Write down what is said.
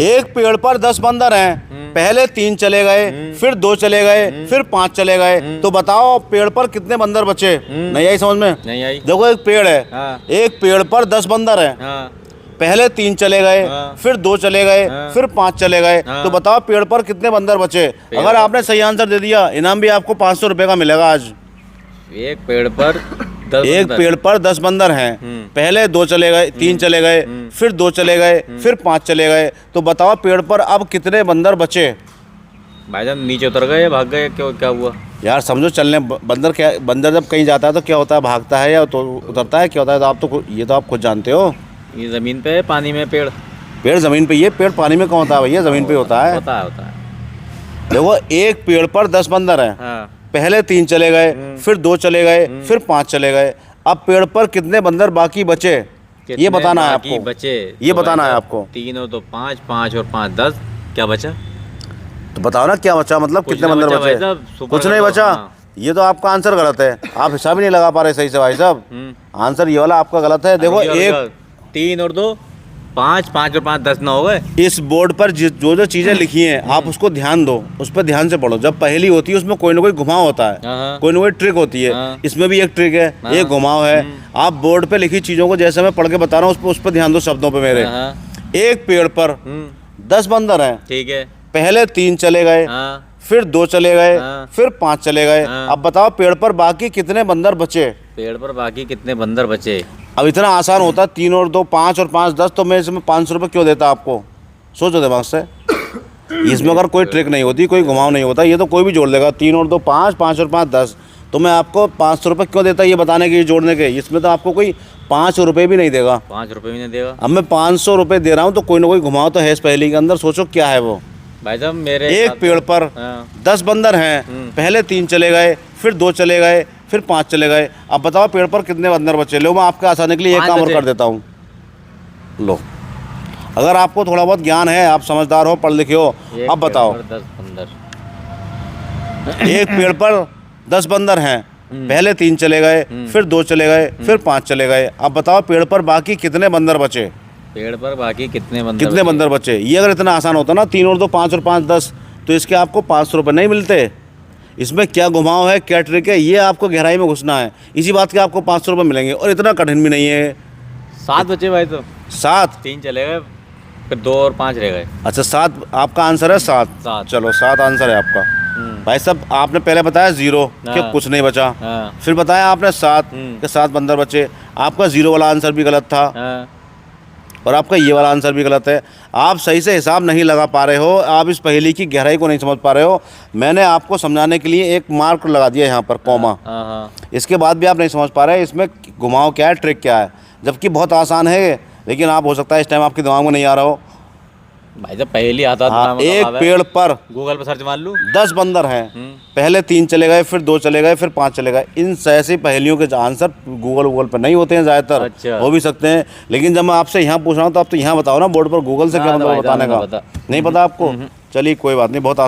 एक पेड़ पर 10 बंदर हैं, पहले 3 चले गए, फिर 2 चले गए, फिर 5 चले गए, तो बताओ पेड़ पर कितने बंदर बचे? नहीं आई समझ में? नहीं आई। देखो एक पेड़ है, एक पेड़ पर 10 बंदर हैं, पहले 3 चले गए, फिर 2 चले गए, फिर 5 चले गए, तो बताओ पेड़ पर कितने बंदर बचे? अगर आपने सही आंसर दे दिया, इनाम भी आपको 500 रुपए का मिलेगा आज। एक पेड़ पर 10 बंदर हैं, पहले 2 चले गए, 3 चले गए, फिर 2 चले गए, फिर 5 चले गए, तो बताओ पेड़ पर अब कितने बंदर बचे? भाईजान नीचे उतर गए, भाग गए, क्यों, क्या हुआ? यार समझो, चलने बंदर जब कहीं जाता है तो क्या होता है? भागता है या तो उतरता है? क्या होता है? तो आप तो ये तो आप खुद जानते हो। ये जमीन पे है, पानी में पेड़? पेड़ जमीन पे, ये पेड़ पानी में कहाँ होता है भैया? जमीन पे होता है। होता है। देखो एक पेड़ पर 10 बंदर हैं, पहले 3 चले गए, फिर 2 चले गए, फिर 5 चले गए, अब पेड़ पर कितने बंदर बाकी बचे? ये बताना है आपको। बचे ये बताना है आपको। 3 और 2 5, 5 और 5 10, क्या बचा? तो बताओ ना क्या बचा, मतलब कितने बंदर बचे? कुछ नहीं बचा। ये तो आपका आंसर गलत है, आप हिसाब ही नहीं लगा पा रहे सही से भाई साहब। आंसर ये वाला आपका गलत है। देखो एक 3 और 2 5, 5 और 5 10 ना हो गए। इस बोर्ड पर जो चीजें लिखी हैं आप उसको ध्यान दो, उस पर ध्यान से पढ़ो। जब पहेली होती है उसमें कोई ना कोई घुमाव होता है, कोई ना कोई ट्रिक होती है। इसमें भी एक ट्रिक है, एक घुमाव है। आप बोर्ड पे लिखी चीजों को जैसे मैं पढ़ के बता रहा हूँ उस पर ध्यान दो शब्दों पे मेरे। एक पेड़ पर 10 बंदर हैं, ठीक है, पहले 3 चले गए, फिर 2 चले गए, फिर 5 चले गए, अब बताओ पेड़ पर बाकी कितने बंदर बचे? पेड़ पर बाकी कितने बंदर बचे? अब इतना आसान होता 3 और 2 5 और 5 10, तो मैं इसमें 500 रुपये क्यों देता आपको? सोचो दिमाग से। इसमें अगर कोई ट्रिक नहीं होती, कोई घुमाव नहीं होता, ये तो कोई भी जोड़ लेगा। 3 और 2 5, 5 और 5 10, तो मैं आपको 500 रुपये क्यों देता ये बताने के, जोड़ने के? इसमें तो आपको कोई 5 रुपये भी नहीं देगा। 5 रुपये भी नहीं देगा। अब मैं 500 रुपये दे रहा हूँ तो कोई ना कोई घुमाव तो है इस पहेली के अंदर। सोचो क्या है वो। भाई साहब मेरे एक पेड़ पर 10 बंदर हैं, पहले 3 चले गए, फिर 2 चले गए, फिर 5 चले गए, अब बताओ पेड़ पर कितने बंदर बचे? लो मैं आपके आसानी के लिए एक काम और कर देता हूँ। लो, अगर आपको थोड़ा बहुत ज्ञान है, आप समझदार हो, पढ़ लिखे हो, अब बताओ। 10 बंदर। एक पेड़ पर 10 बंदर हैं, पहले 3 चले गए, फिर 2 चले गए, फिर 5 चले गए, अब बताओ पेड़ पर बाकी कितने बंदर बचे? पेड़ पर बाकी कितने बंदर बचे? ये अगर इतना आसान होता ना, 3 और 2 5 और 5 10, तो इसके आपको 500 रुपये नहीं मिलते। इसमें क्या घुमाव है, क्या ट्रिक है, ये आपको गहराई में घुसना है। इसी बात के आपको 500 रुपये मिलेंगे, और इतना कठिन भी नहीं है। 7 बचे भाई, तो 7, 3 चले गए, फिर 2 और 5 रह गए। अच्छा 7 आपका आंसर है? 7। चलो 7 आंसर है आपका। भाई साहब आपने पहले बताया 0 कि कुछ नहीं बचा, फिर बताया आपने 7 कि 7 बंदर बचे। आपका 0 वाला आंसर भी गलत था, और आपका ये वाला आंसर भी गलत है। आप सही से हिसाब नहीं लगा पा रहे हो, आप इस पहेली की गहराई को नहीं समझ पा रहे हो। मैंने आपको समझाने के लिए एक मार्क लगा दिया यहाँ पर, कॉमा। इसके बाद भी आप नहीं समझ पा रहे इसमें घुमाव क्या है, ट्रिक क्या है, जबकि बहुत आसान है। लेकिन आप हो सकता है इस टाइम आपके दिमाग में नहीं आ रहा हो। भाई जब पहेली आता था, एक पेड़ पर गूगल पर सर्च मार लूं, 10 बंदर हैं, पहले 3 चले गए, फिर 2 चले गए, फिर 5 चले गए। इन ऐसी पहेलियों के आंसर गूगल पर नहीं होते हैं ज़्यादातर। अच्छा। हो भी सकते हैं, लेकिन जब मैं आपसे यहाँ पूछ रहा हूँ तो आप तो यहाँ बताओ ना बोर्ड पर, गूगल से क्या मतलब बताने का? नहीं पता आपको? चलिए कोई बात नहीं, बहुत